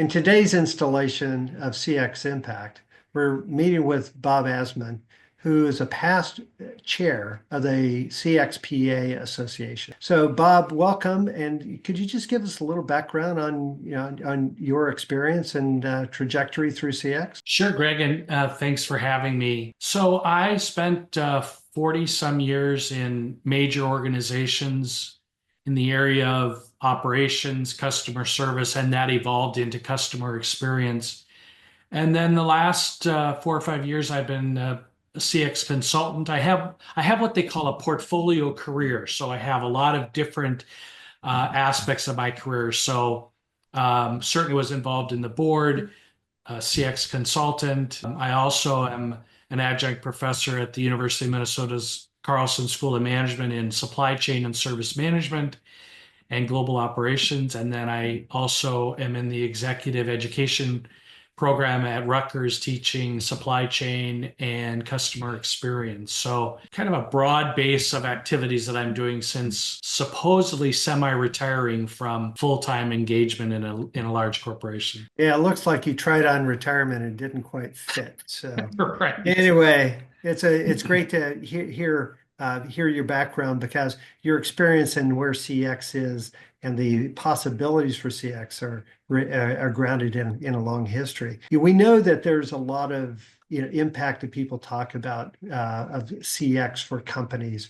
In today's installation of CX Impact, we're meeting with Bob Azman, who is a past chair of the CXPA Association. So, Bob, welcome, and could you just give us a little background on on your experience and trajectory through CX? Sure, Greg, and thanks for having me. So I spent 40 some years in major organizations in the area of operations, customer service, and that evolved into customer experience. And then the last 4 or 5 years, I've been a CX consultant. I have what they call a portfolio career. So I have a lot of different aspects of my career. So certainly was involved in the board, CX consultant. I also am an adjunct professor at the University of Minnesota's Carlson School of Management in supply chain and service management and global operations. And then I also am in the executive education program at Rutgers teaching supply chain and customer experience. So kind of a broad base of activities that I'm doing since supposedly semi-retiring from full-time engagement in a large corporation. Yeah, it looks like you tried on retirement and didn't quite fit. So, Right. anyway, it's great to hear your background because your experience and where CX is and the possibilities for CX are grounded in a long history. We know that there's a lot of impact that people talk about of CX for companies.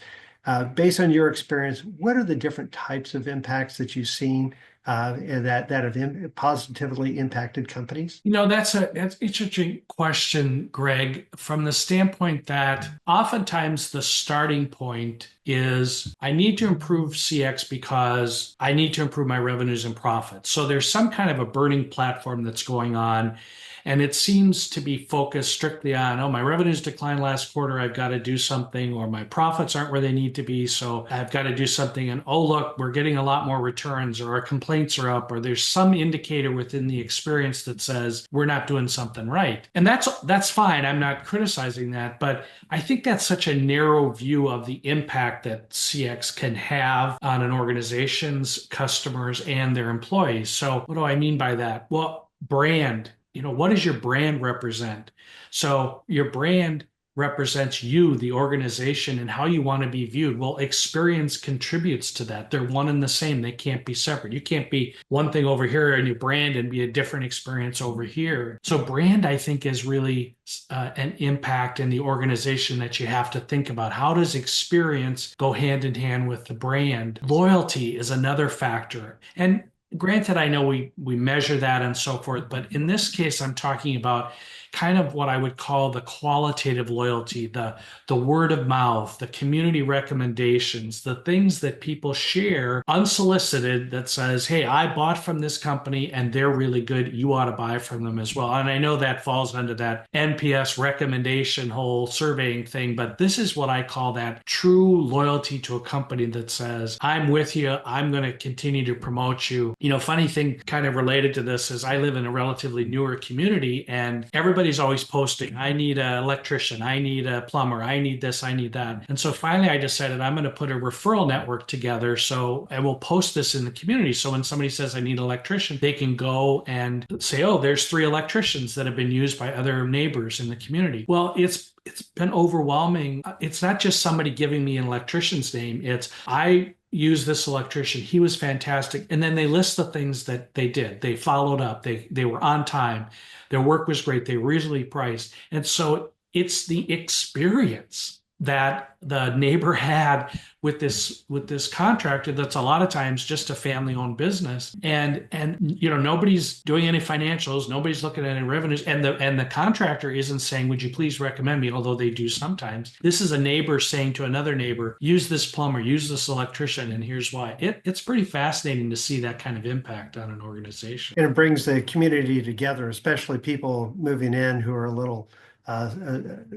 Based on your experience, what are the different types of impacts that you've seen and that have positively impacted companies? That's an interesting question, Greg, from the standpoint that oftentimes the starting point is I need to improve CX because I need to improve my revenues and profits. So there's some kind of a burning platform that's going on. And it seems to be focused strictly on, oh, my revenues declined last quarter. I've got to do something, or my profits aren't where they need to be. So I've got to do something. And oh, look, we're getting a lot more returns, or our complaints are up, or there's some indicator within the experience that says we're not doing something right. And that's fine. I'm not criticizing that. But I think that's such a narrow view of the impact that CX can have on an organization's customers and their employees. So what do I mean by that? Well, brand. What does your brand represent? So your brand represents you, the organization, and how you want to be viewed. Well, experience contributes to that. They're one and the same. They can't be separate. You can't be one thing over here in your brand and be a different experience over here. So brand, I think, is really an impact in the organization that you have to think about. How does experience go hand in hand with the brand? Loyalty is another factor. And granted, I know we measure that and so forth, but in this case, I'm talking about kind of what I would call the qualitative loyalty, the word of mouth, the community recommendations, the things that people share unsolicited that says, hey, I bought from this company and they're really good. You ought to buy from them as well. And I know that falls under that NPS recommendation whole surveying thing, but this is what I call that true loyalty to a company that says, I'm with you. I'm going to continue to promote you. Funny thing kind of related to this is I live in a relatively newer community and everybody's always posting, I need an electrician, I need a plumber, I need this, I need that. And so finally I decided I'm going to put a referral network together. So I will post this in the community. So when somebody says I need an electrician, they can go and say, oh, there's 3 electricians that have been used by other neighbors in the community. Well, it's been overwhelming. It's not just somebody giving me an electrician's name. It's I use this electrician. He was fantastic. And then they list the things that they did. They followed up. They were on time. Their work was great. They were reasonably priced. And so it's the experience that the neighbor had with this contractor that's a lot of times just a family-owned business, and nobody's doing any financials, nobody's looking at any revenues, and the contractor isn't saying, would you please recommend me, although they do sometimes. This is a neighbor saying to another neighbor, use this plumber, use this electrician, and here's why. It's pretty fascinating to see that kind of impact on an organization. And it brings the community together, especially people moving in who are a little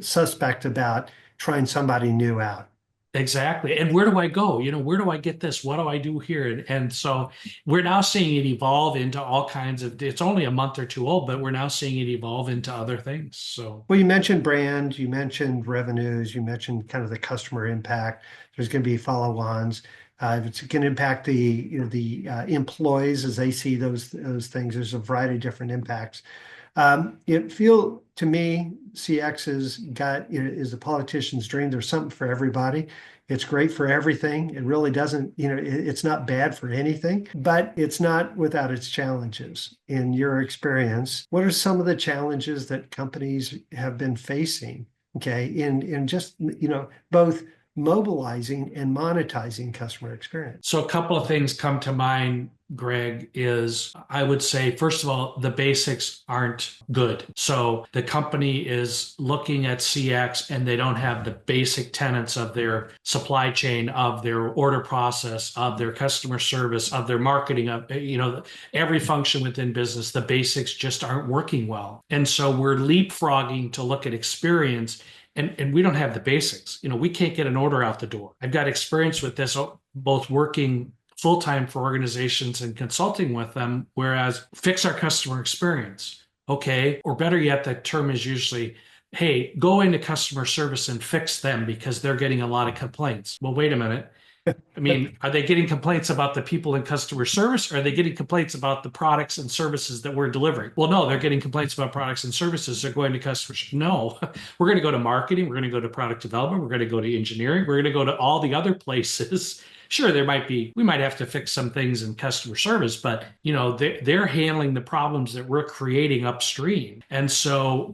suspect about trying somebody new out. Exactly. And where do I go? Where do I get this? What do I do here? And so we're now seeing it evolve into all kinds of, it's only a month or two old, but we're now seeing it evolve into other things. So, Well, you mentioned brand, you mentioned revenues, you mentioned kind of the customer impact. There's going to be follow-ons. It's going to impact the employees as they see those things. There's a variety of different impacts. It feel to me, CX is the politician's dream. There's something for everybody. It's great for everything. It really doesn't, it's not bad for anything, but it's not without its challenges. In your experience, what are some of the challenges that companies have been facing? Okay, in just, both mobilizing and monetizing customer experience. So a couple of things come to mind, Greg, is I would say, first of all, the basics aren't good. So the company is looking at CX and they don't have the basic tenets of their supply chain, of their order process, of their customer service, of their marketing, of, every function within business, the basics just aren't working well. And so we're leapfrogging to look at experience. And we don't have the basics. We can't get an order out the door. I've got experience with this, both working full-time for organizations and consulting with them, whereas fix our customer experience. Okay. Or better yet, the term is usually, hey, go into customer service and fix them because they're getting a lot of complaints. Well, wait a minute. I mean, are they getting complaints about the people in customer service, or are they getting complaints about the products and services that we're delivering? Well, no, they're getting complaints about products and services. They're going to customers. No, we're going to go to marketing. We're going to go to product development. We're going to go to engineering. We're going to go to all the other places. Sure, we might have to fix some things in customer service, but they're handling the problems that we're creating upstream. And so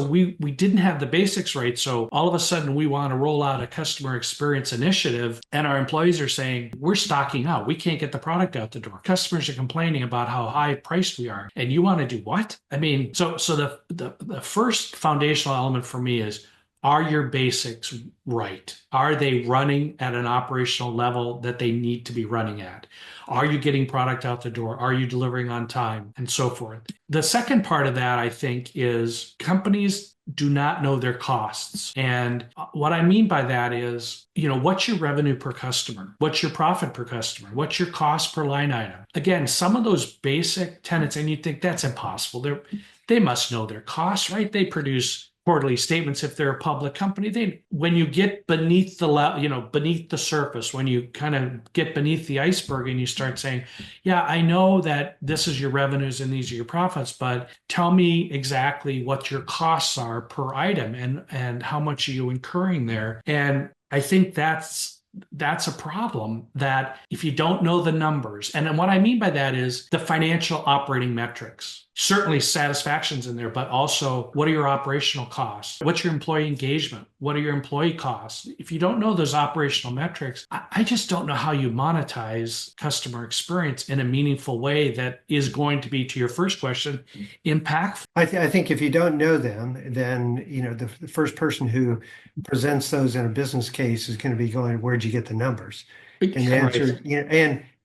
we didn't have the basics right. So all of a sudden we want to roll out a customer experience initiative, and our employees are saying, we're stocking out. We can't get the product out the door. Customers are complaining about how high priced we are. And you want to do what? I mean, so the first foundational element for me is, are your basics right? Are they running at an operational level that they need to be running at? Are you getting product out the door? Are you delivering on time? And so forth. The second part of that, I think, is companies do not know their costs. And what I mean by that is, what's your revenue per customer? What's your profit per customer? What's your cost per line item? Again, some of those basic tenets, and you think that's impossible. They must know their costs, right? They produce quarterly statements if they're a public company. When you get beneath beneath the surface, when you kind of get beneath the iceberg and you start saying, yeah, I know that this is your revenues and these are your profits, but tell me exactly what your costs are per item and how much are you incurring there? And I think that's a problem, that if you don't know the numbers, and then what I mean by that is the financial operating metrics. Certainly satisfaction's in there, but also what are your operational costs? What's your employee engagement? What are your employee costs? If you don't know those operational metrics, I just don't know how you monetize customer experience in a meaningful way that is going to be, to your first question, impactful. I think if you don't know them, then the first person who presents those in a business case is going to be going, "Where'd you get the numbers?" And the answer,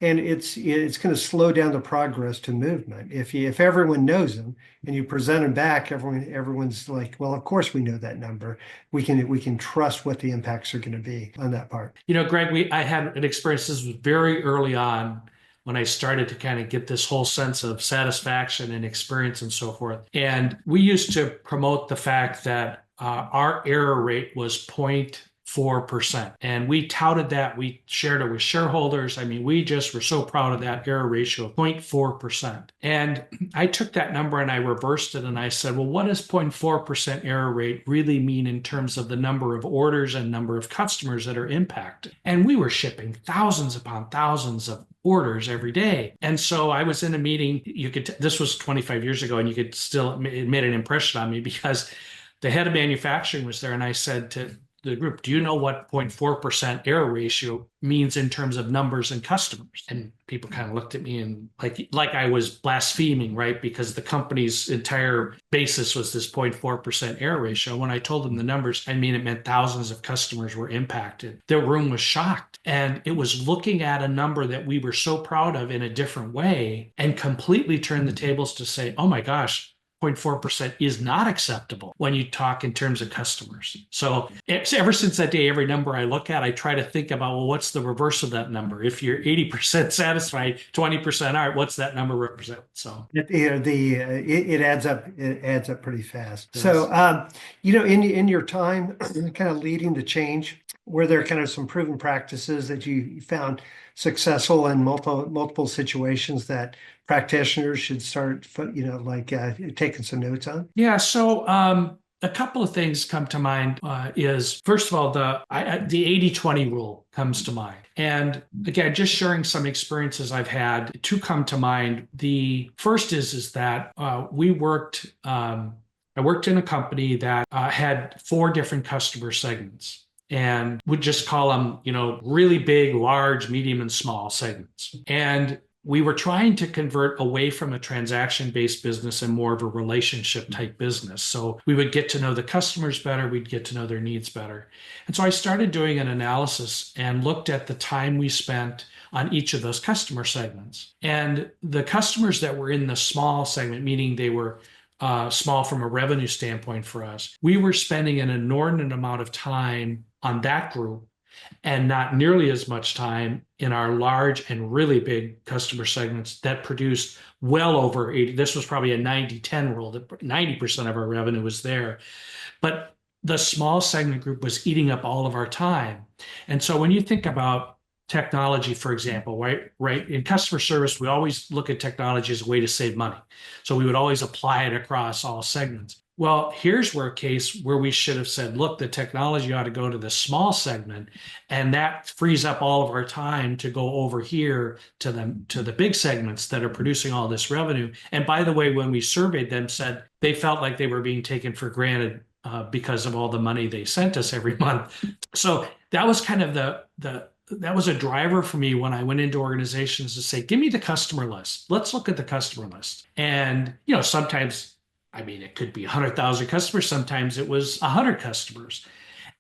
and it's going to slow down the progress to movement. If everyone knows them and you present them back, everyone's like, "Well, of course we know that number. We can trust what the impacts are going to be on that part." Greg, I had an experience. This was very early on when I started to kind of get this whole sense of satisfaction and experience and so forth. And we used to promote the fact that our error rate was 0.4%. And we touted that. We shared it with shareholders. I mean, we just were so proud of that error ratio of 0.4%. And I took that number and I reversed it and I said, well, what does 0.4% error rate really mean in terms of the number of orders and number of customers that are impacted? And we were shipping thousands upon thousands of orders every day. And so I was in a meeting, this was 25 years ago, and you could still, it made an impression on me because the head of manufacturing was there. And I said to the group, do you know what 0.4% error ratio means in terms of numbers and customers? And people kind of looked at me and like I was blaspheming, right? Because the company's entire basis was this 0.4% error ratio. When I told them the numbers, I mean, it meant thousands of customers were impacted. The room was shocked. And it was looking at a number that we were so proud of in a different way and completely turned the tables to say, oh my gosh, 0.4% is not acceptable when you talk in terms of customers. So ever since that day, every number I look at, I try to think about, well, what's the reverse of that number? If you're 80% satisfied, 20%, all right, what's that number represent? So it adds up. It adds up pretty fast. Yes. So in your time, kind of leading the change were there kind of some proven practices that you found successful in multiple situations that practitioners should start, like taking some notes on? Yeah, so a couple of things come to mind is first of all the 80-20 rule comes to mind. And again, just sharing some experiences I've had to come to mind. The first is that I worked in a company that had four different customer segments and would just call them, really big, large, medium, and small segments. And we were trying to convert away from a transaction-based business and more of a relationship type business. So we would get to know the customers better, we'd get to know their needs better. And so I started doing an analysis and looked at the time we spent on each of those customer segments. And the customers that were in the small segment, meaning they were small from a revenue standpoint for us, we were spending an inordinate amount of time on that group and not nearly as much time in our large and really big customer segments that produced well over 80. This was probably a 90-10 rule, that 90% of our revenue was there. But the small segment group was eating up all of our time. And so when you think about technology, for example, right, in customer service, we always look at technology as a way to save money. So we would always apply it across all segments. Well, here's where a case where we should have said, look, the technology ought to go to the small segment, and that frees up all of our time to go over here to the big segments that are producing all this revenue. And by the way, when we surveyed them, said they felt like they were being taken for granted because of all the money they sent us every month. So that was kind of that was a driver for me when I went into organizations to say, give me the customer list. Let's look at the customer list. And, sometimes, it could be 100,000 customers. Sometimes it was 100 customers.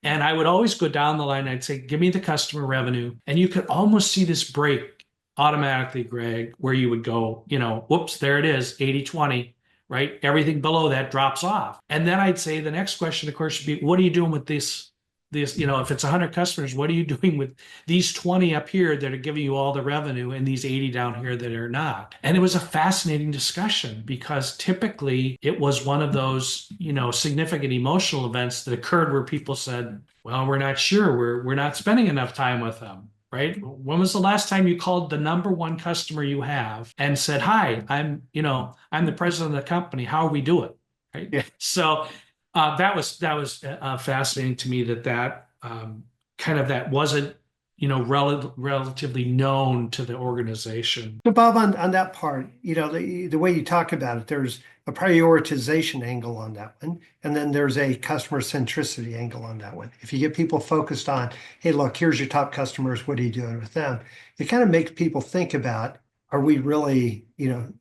And I would always go down the line. I'd say, give me the customer revenue. And you could almost see this break automatically, Greg, where you would go, whoops, there it is, 80-20, right? Everything below that drops off. And then I'd say the next question, of course, would be, what are you doing with this, if it's 100 customers, what are you doing with these 20 up here that are giving you all the revenue and these 80 down here that are not? And it was a fascinating discussion because typically it was one of those, significant emotional events that occurred where people said, well, we're not sure. We're not spending enough time with them. Right? When was the last time you called the number one customer you have and said, hi, I'm the president of the company. How are we doing? Right. Yeah. So that was fascinating to me that wasn't relatively known to the organization. So Bob, on that part, the way you talk about it, there's a prioritization angle on that one, and then there's a customer centricity angle on that one. If you get people focused on, hey, look, here's your top customers, what are you doing with them? It kind of makes people think about, are we really,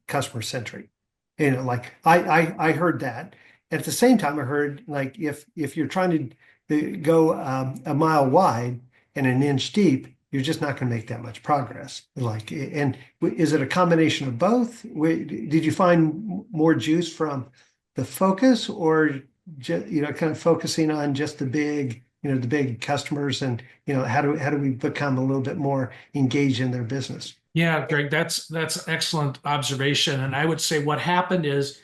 customer centric? Like I heard that. At the same time, I heard like if you're trying to go a mile wide and an inch deep, you're just not going to make that much progress. And is it a combination of both? Did you find more juice from the focus, or just, kind of focusing on just the big customers, and how do we become a little bit more engaged in their business? Yeah, Greg, that's excellent observation. And I would say what happened is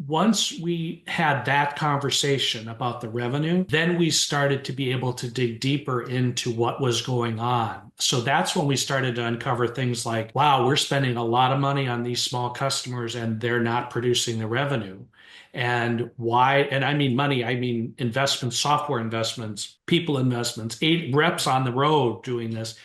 once we had that conversation about the revenue, then we started to be able to dig deeper into what was going on. So that's when we started to uncover things like, wow, we're spending a lot of money on these small customers and they're not producing the revenue. And why? And I mean money, I mean investments, software investments, people investments, 8 reps on the road doing this.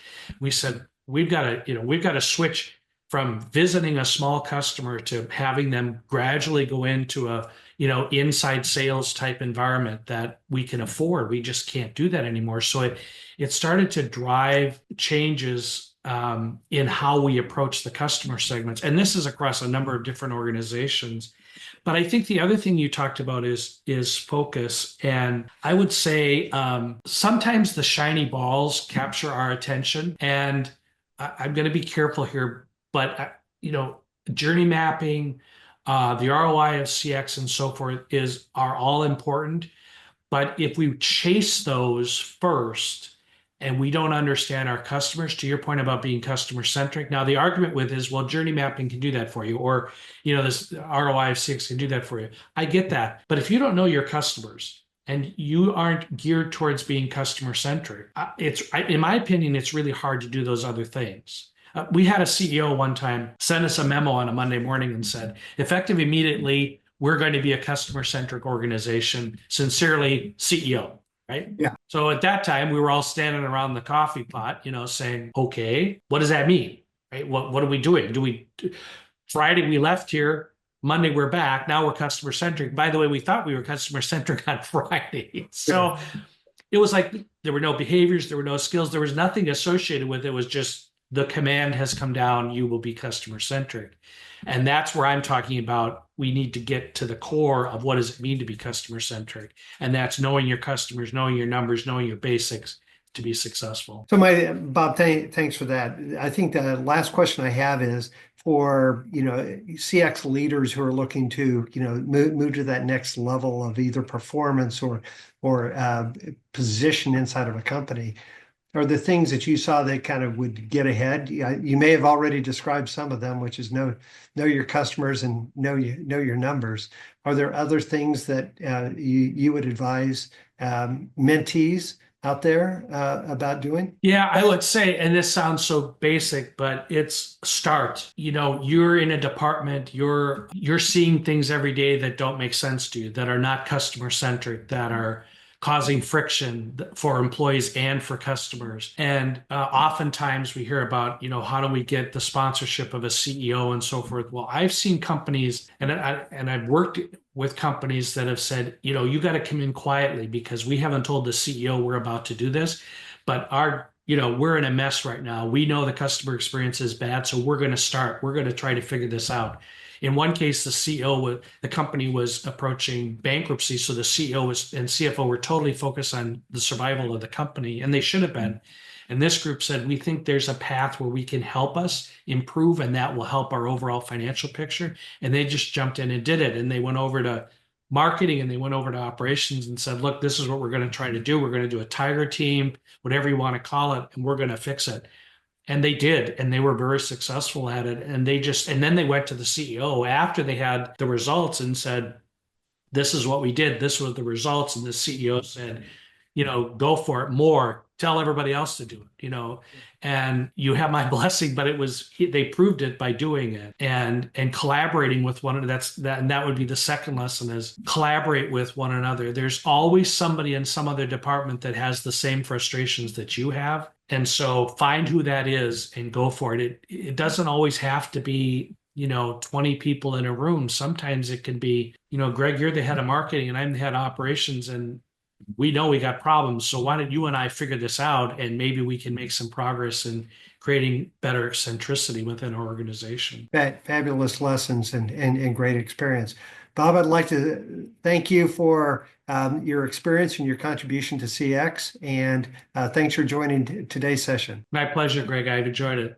We said, we've got to switch from visiting a small customer to having them gradually go into a, inside sales type environment that we can afford. We just can't do that anymore. So it started to drive changes in how we approach the customer segments. And this is across a number of different organizations. But I think the other thing you talked about is focus. And I would say sometimes the shiny balls capture our attention. And I'm going to be careful here, but journey mapping, the ROI of CX and so forth are all important. But if we chase those first and we don't understand our customers, to your point about being customer centric, now the argument with is, well, journey mapping can do that for you, or this ROI of CX can do that for you. I get that, but if you don't know your customers and you aren't geared towards being customer centric, in my opinion, it's really hard to do those other things. We had a CEO one time send us a memo on a Monday morning and said, effective immediately, we're going to be a customer centric organization. Sincerely, CEO. Right. Yeah. So at that time, we were all standing around the coffee pot, saying, okay, what does that mean? Right. What are we doing? Friday, we left here. Monday, we're back. Now we're customer centric. By the way, we thought we were customer centric on Friday. So it was like there were no behaviors, there were no skills, there was nothing associated with it. It was just the command has come down, you will be customer centric. And that's where I'm talking about we need to get to the core of what does it mean to be customer centric. And that's knowing your customers, knowing your numbers, knowing your basics to be successful. So Bob, thanks for that. I think the last question I have is for, CX leaders who are looking to, move to that next level of either performance or position inside of a company. Are the things that you saw that kind of would get ahead? You may have already described some of them, which is know your customers and know your numbers. Are there other things that you would advise mentees out there about doing? Yeah, I would say, and this sounds so basic, but it's start. You're in a department, you're seeing things every day that don't make sense to you, that are not customer centric, that are causing friction for employees and for customers. And oftentimes we hear about, how do we get the sponsorship of a CEO and so forth? Well, I've seen companies, and I've worked with companies that have said, you got to come in quietly because we haven't told the CEO we're about to do this, but we're in a mess right now. We know the customer experience is bad, so we're going to try to figure this out. In one case, the company was approaching bankruptcy, so the CEO and CFO were totally focused on the survival of the company, and they should have been. And this group said, we think there's a path where we can help us improve, and that will help our overall financial picture. And they just jumped in and did it. And they went over to marketing and they went over to operations and said, look, this is what we're going to try to do. We're going to do a tiger team, whatever you want to call it, and we're going to fix it. And they did, and they were very successful at it. And then they went to the CEO after they had the results and said, this is what we did. This was the results. And the CEO said, go for it more. Tell everybody else to do it, and you have my blessing, but they proved it by doing it and collaborating with one another. And that would be the second lesson is collaborate with one another. There's always somebody in some other department that has the same frustrations that you have. And so find who that is and go for it. It doesn't always have to be, 20 people in a room. Sometimes it can be, Greg, you're the head of marketing and I'm the head of operations, and we know we got problems. So why don't you and I figure this out, and maybe we can make some progress in creating better centricity within our organization. Fabulous lessons and great experience. Bob, I'd like to thank you for your experience and your contribution to CX, and thanks for joining today's session. My pleasure, Greg. I've enjoyed it.